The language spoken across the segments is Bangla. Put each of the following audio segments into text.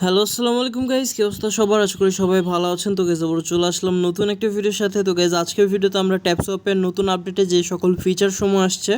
হ্যালো, আসসালামু আলাইকুম গাইজ, কি অবস্থা সবার? আশা করি সবাই ভালো আছেন। তো গাইজ আবার চলে আসলাম নতুন একটা ভিডিওর সাথে। তো গাইজ আজকের ভিডিওতে আমরা ট্যাপসপের নতুন আপডেটে যে সকল ফিচার সমূহ আসছে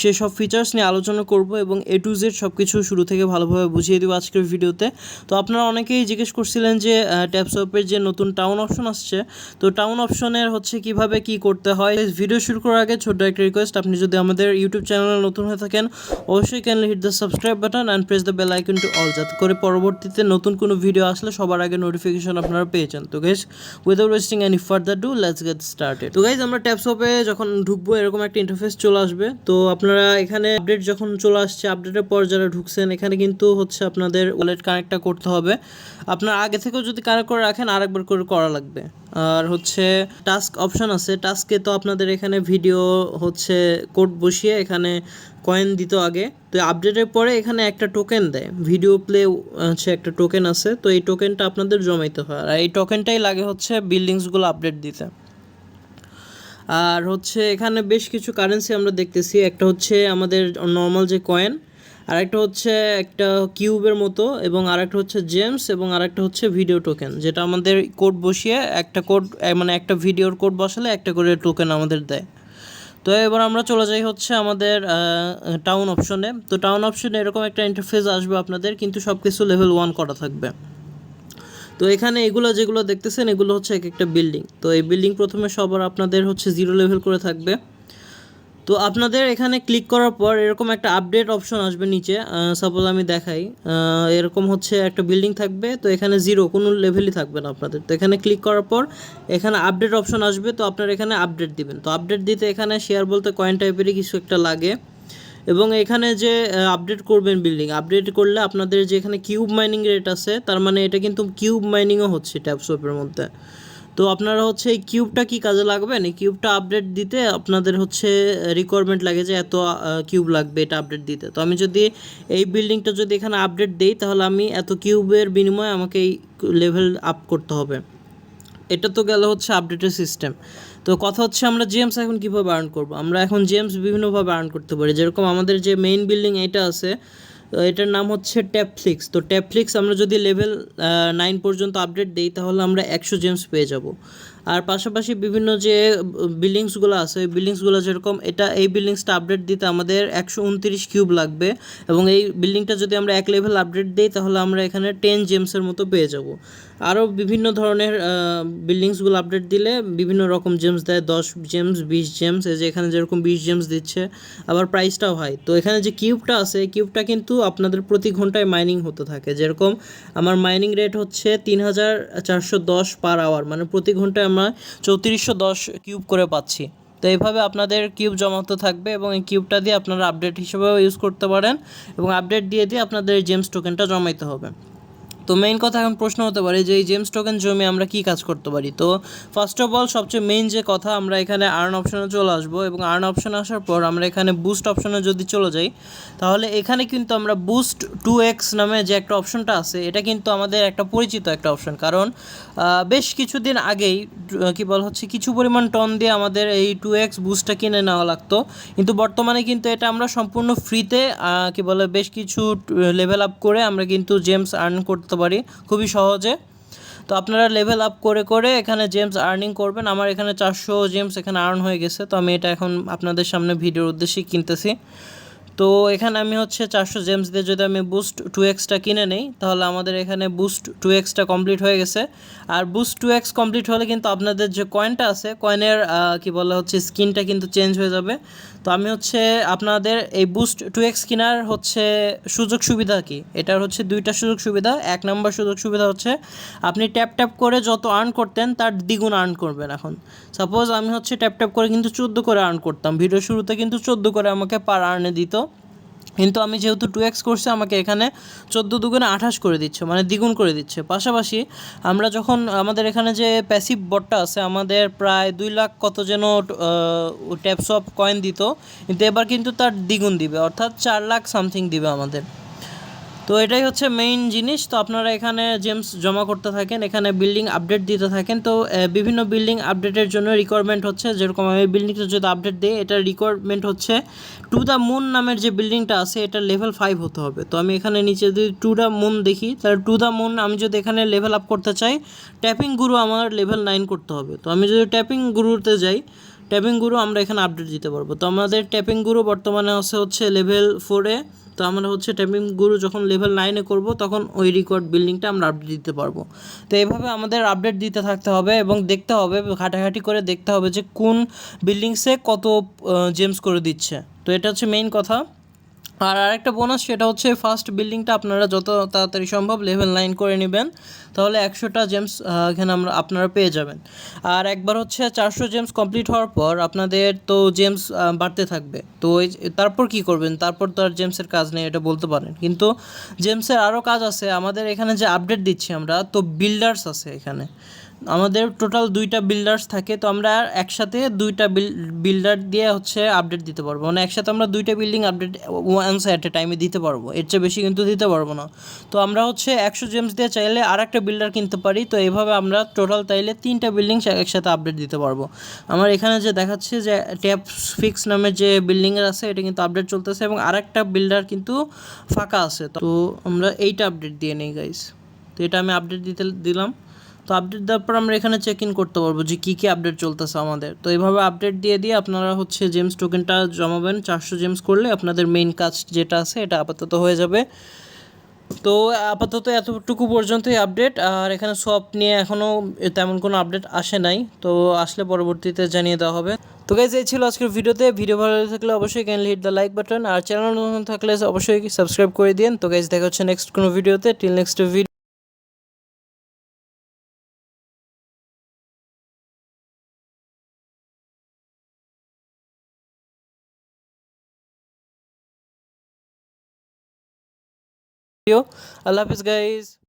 সেই সব ফিচার্স নিয়ে আলোচনা করব এবং A to Z সব কিছু শুরু থেকে ভালোভাবে বুঝিয়ে দেবো আজকের ভিডিওতে। তো আপনারা অনেকেই জিজ্ঞেস করছিলেন যে ট্যাপসপের যে নতুন টাউন অপশন আসছে, তো টাউন অপশনের হচ্ছে কিভাবে কি করতে হয়। ভিডিও শুরু করার আগে ছোট্ট একটা রিকোয়েস্ট, আপনি যদি আমাদের ইউটিউব চ্যানেলে নতুন হয়ে থাকেন অবশ্যই kindly hit the subscribe button and press the bell icon to all, যাতে করে পরবর্তীতে নতুন কোনো ভিডিও আসলে সবার আগে নোটিফিকেশন আপনারা পেয়ে যান। তো guys, without wasting any further do, let's get started. তো গাইস, আমরা ট্যাপসপে যখন ঢুকবো এরকম একটা ইন্টারফেস চলে আসবে। তো আপনারা এখানে আপডেট যখন চলে আসছে, আপডেটের পর যারা ঢুকছেন এখানে কিন্তু হচ্ছে আপনাদের ওয়ালেট কানেক্টটা করতে হবে। আপনার আগে থেকেও যদি কানেক্ট করে রাখেন আরেকবার করে করা লাগবে। আর হচ্ছে টাস্ক অপশন আছে, টাস্কে তো আপনাদের এখানে ভিডিও হচ্ছে কোড বসিয়ে এখানে কয়েন দিত আগে। তো আপডেটের পরে এখানে একটা টোকেন দেয়, ভিডিও প্লে হচ্ছে একটা টোকেন আছে। তো এই টোকেনটা আপনাদের জমাইতে হয়, আর এই টোকেনটাই লাগে হচ্ছে বিল্ডিংসগুলো আপডেট দিতে। আর হচ্ছে এখানে বেশ কিছু কারেন্সি আমরা দেখতেছি, একটা হচ্ছে আমাদের নর্মাল যে কয়েন, আরেকটা হচ্ছে একটা কিউবের মতো, এবং আরেকটা হচ্ছে জেমস, এবং আরেকটা হচ্ছে ভিডিও টোকেন, যেটা আমাদের কোড বসিয়ে একটা কোড মানে একটা ভিডিওর কোড বসালে একটা করে টোকেন আমাদের দেয়। তো এবার আমরা চলে যাই হচ্ছে আমাদের টাউন অপশনে। তো টাউন অপশনে এরকম একটা ইন্টারফেস আসবে আপনাদের, কিন্তু সব কিছু লেভেল 1 করা থাকবে। তো এখানে এগুলো যেগুলো দেখতেছেন এগুলো হচ্ছে এক একটা বিল্ডিং। তো এই বিল্ডিং প্রথমে সবার আপনাদের হচ্ছে 0 লেভেল করে থাকবে। তো আপনাদের এখানে ক্লিক করার পর এরকম একটা আপডেট অপশন আসবে নিচে। সাপোজ আমি দেখাই, এরকম হচ্ছে একটা বিল্ডিং থাকবে। তো এখানে 0 কোনো লেভেলই থাকবে না আপনাদের। তো এখানে ক্লিক করার পর এখানে আপডেট অপশন আসবে। তো আপনারা এখানে আপডেট দিবেন। তো আপডেট দিতে এখানে শেয়ার বলতে কয়েন টাইপেরই কিছু একটা লাগে, এবং এখানে যে আপডেট করবেন বিল্ডিং, আপডেট করলে আপনাদের যে এখানে কিউব মাইনিং রেট আছে, তার মানে এটা কিন্তু কিউব মাইনিংও হচ্ছে ট্যাপসপের মধ্যে। তো আপনারা হচ্ছে এই কিউবটা কি কাজে লাগবেন, এই কিউবটা আপডেট দিতে আপনাদের হচ্ছে রিকোয়ারমেন্ট লাগে যে এত কিউব লাগবে এটা আপডেট দিতে। তো আমি যদি এই বিল্ডিংটা যদি এখানে আপডেট দিই, তাহলে আমি এত কিউবের বিনিময়ে আমাকে এই লেভেল আপ করতে হবে। এটা তো গেল হচ্ছে আপডেটের সিস্টেম। তো কথা হচ্ছে আমরা জেমস এখন কীভাবে আর্ন করব। আমরা এখন জেমস বিভিন্নভাবে আর্ন করতে পারি। যেরকম আমাদের যে মেইন বিল্ডিং এটা আছে, এটার নাম হচ্ছে ট্যাপফ্লিক্স। তো ট্যাপফ্লিক্স আমরা যদি লেভেল 9 পর্যন্ত আপডেট দিই, তাহলে আমরা 100 জেমস পেয়ে যাব। আর পাশাপাশি বিভিন্ন যে বিল্ডিংসগুলো আছে, ওই বিল্ডিংসগুলো যেরকম এটা, এই বিল্ডিংসটা আপডেট দিতে আমাদের 129 কিউব লাগবে, এবং এই বিল্ডিংটা যদি আমরা 1 লেভেল আপডেট দিই, তাহলে আমরা এখানে 10 জেমসের মতো পেয়ে যাব। আরও বিভিন্ন ধরনের বিল্ডিংসগুলো আপডেট দিলে বিভিন্ন রকম জেমস দেয়, 10 জেমস, 20 জেমস। এই যে এখানে যেরকম 20 জেমস দিচ্ছে, আবার প্রাইসটাও হাই। তো এখানে যে কিউবটা আছে, এই কিউবটা কিন্তু আপনাদের প্রতি ঘন্টায় মাইনিং হতে থাকে। যেরকম আমার মাইনিং রেট হচ্ছে 3410 পার আওয়ার, মানে প্রতি ঘন্টায় আমরা 3410 কিউব করে পাচ্ছি। তো এইভাবে আপনাদের কিউব জমাতে থাকবে, এবং এই কিউবটা দিয়ে আপনারা আপডেট হিসেবেও ইউজ করতে পারেন, এবং আপডেট দিয়ে আপনাদের এই জেমস টোকেনটা জমাইতে হবে। তো মেইন কথা এখন প্রশ্ন হতে পারে যে এই জেমস টোকেন জমে আমরা কী কাজ করতে পারি। তো ফার্স্ট অফ অল সবচেয়ে মেইন যে কথা, আমরা এখানে আর্ন অপশনে চলে আসবো, এবং আর্ন অপশনে আসার পর আমরা এখানে বুস্ট অপশনে যদি চলে যাই, তাহলে এখানে কিন্তু আমরা বুস্ট 2x নামে যে একটা অপশনটা আছে, এটা কিন্তু আমাদের একটা পরিচিত একটা অপশন। কারণ বেশ কিছুদিন আগেই কী বল হচ্ছে কিছু পরিমাণ টন দিয়ে আমাদের এই 2x বুস্টটা কিনে নেওয়া লাগতো, কিন্তু বর্তমানে কিন্তু এটা আমরা সম্পূর্ণ ফ্রিতে কী বলে বেশ কিছু লেভেল আপ করে আমরা কিন্তু জেমস আর্ন করতে পারি খুবই সহজে। তো আপনারা লেভেল আপ করে করে এখানে জেমস আর্নিং করবেন। আমার এখানে 400 জেমস এখানে আর্ন হয়ে গেছে। তো আমি এটা এখন আপনাদের সামনে ভিডিওর উদ্দেশ্যে কিনতেছি। তো এখানে আমি হচ্ছে 400 জেমস দিয়ে যদি আমি বুস্ট 2xটা কিনে নেই, তাহলে আমাদের এখানে বুস্ট 2xটা কমপ্লিট হয়ে গেছে। আর বুস্ট 2x কমপ্লিট হলে কিন্তু আপনাদের যে কয়েনটা আছে, কয়েনের কি বলা হচ্ছে স্কিনটা কিন্তু চেঞ্জ হয়ে যাবে। তো আমি হচ্ছে আপনাদের এই বুস্ট 2x কেনার হচ্ছে সুযোগ সুবিধা কি, এটার হচ্ছে 2টা সুযোগ সুবিধা। 1 নম্বর সুযোগ সুবিধা হচ্ছে আপনি ট্যাপ ট্যাপ করে যত আর্ন করতেন তার দ্বিগুণ আর্ন করবেন। এখন সাপোজ আমি হচ্ছে ট্যাপ ট্যাপ করে কিন্তু 14 করে আর্ন করতাম, ভিডিও শুরুতে কিন্তু 14 করে আমাকে পার আর্নে দিত, কিন্তু আমি যেহেতু 2x করছি আমাকে এখানে 14 দুগুণে 28 করে দিচ্ছে, মানে দ্বিগুণ করে দিচ্ছে। পাশাপাশি আমরা যখন আমাদের এখানে যে প্যাসিভ বটটা আছে, আমাদের প্রায় 2 লাখ কত যেন ট্যাপসপ কয়েন দিত, কিন্তু এবার কিন্তু তার দ্বিগুণ দিবে, অর্থাৎ 4 লাখ সামথিং দিবে আমাদের। তো এটাই হচ্ছে মেইন জিনিস। তো আপনারা এখানে জেমস জমা করতে থাকেন, এখানে বিল্ডিং আপডেট দিতে থাকেন। তো বিভিন্ন বিল্ডিং আপডেটের জন্য রিকোয়ারমেন্ট হচ্ছে, যেরকম আমি বিল্ডিংটা যদি আপডেট দিই, এটার রিকোয়ারমেন্ট হচ্ছে টু দ্য মুন নামের যে বিল্ডিংটা আছে এটা লেভেল 5 হতে হবে। তো আমি এখানে নিচে যদি টু দ্য মুন দেখি, তাহলে টু দ্য মুন আমি যদি এখানে লেভেল আপ করতে চাই, ট্যাপিং গুরু আমার লেভেল 9 করতে হবে। তো আমি যদি ট্যাপিং গুরুতে যাই, ট্যাপিং গুরু আমরা এখানে আপডেট দিতে পারবো। তো আমাদের ট্যাপিং গুরু বর্তমানে হচ্ছে লেভেল 4-এ। তো আমরা হচ্ছে ট্যাপিং গুরু যখন লেভেল 9-এ করবো, তখন ওই রিকোয়ার্ড বিল্ডিংটা আমরা আপডেট দিতে পারবো। তো এইভাবে আমাদের আপডেট দিতে থাকতে হবে এবং দেখতে হবে, ঘাটাঘাটি করে দেখতে হবে যে কোন বিল্ডিংসে কত জেমস করে দিচ্ছে। তো এটা হচ্ছে মেইন কথা। আর আরেকটা বোনাস, সেটা হচ্ছে ফার্স্ট বিল্ডিংটা আপনারা যত তাড়াতাড়ি সম্ভব লেভেল 9 করে নেবেন, তাহলে 100টা জেমস এখানে আপনারা পেয়ে যাবেন। আর একবার হচ্ছে 400 জেমস কমপ্লিট হওয়ার পর আপনাদের তো জেমস বাড়তে থাকবে। তো তারপর কি করবেন? তারপর তো আর জেমসের কাজ নেই, এটা বলতে পারেন। কিন্তু জেমসের আরও কাজ আছে। আমাদের এখানে যে আপডেট দিচ্ছি আমরা, তো বিল্ডার্স আছে এখানে, আমাদের টোটাল 2টা বিল্ডার্স থাকে। তো আমরা একসাথে 2টা বিল্ডার দিয়ে হচ্ছে আপডেট দিতে পারবো, মানে একসাথে আমরা 2টা building update once at a টাইমে দিতে পারবো, এর চেয়ে বেশি কিন্তু দিতে পারবো না। তো আমরা হচ্ছে 100 জেমস দিয়ে চাইলে আর একটা বিল্ডার কিনতে পারি। তো এইভাবে আমরা টোটাল তাইলে 3টা বিল্ডিং একসাথে আপডেট দিতে পারবো। আমার এখানে যে দেখাচ্ছে যে ট্যাপ ফিক্স নামের যে বিল্ডিংয়ের আছে, এটা কিন্তু আপডেট চলতেছে এবং আরেকটা বিল্ডার কিন্তু ফাঁকা আছে। তো আমরা এইটা আপডেট দিয়ে নেই গাইস। তো এটা আমি আপডেট দিলাম। তো আপডেট দেওয়ার পর আমরা এখানে চেক ইন করতে পারবো যে কী কী আপডেট চলতেছে আমাদের। তো এইভাবে আপডেট দিয়ে আপনারা হচ্ছে জেমস টোকেনটা জমাবেন। 400 জেমস করলে আপনাদের মেইন কাজ যেটা আছে এটা আপাতত হয়ে যাবে। তো আপাতত এতটুকু পর্যন্তই আপডেট। আর এখানে সোয়াপ নিয়ে এখনও তেমন কোনো আপডেট আসে নাই, তো আসলে পরবর্তীতে জানিয়ে দেওয়া হবে। তো গাইজ, এই ছিল আজকের ভিডিওতে। ভিডিও ভালো থাকলে অবশ্যই kindly hit the like button, আর চ্যানেল নতুন থাকলে অবশ্যই সাবস্ক্রাইব করে দিন। তো গাইজ, দেখা হচ্ছে নেক্সট কোনো ভিডিওতে। Till next video. আল্লাহ হাফিজ গাইজ।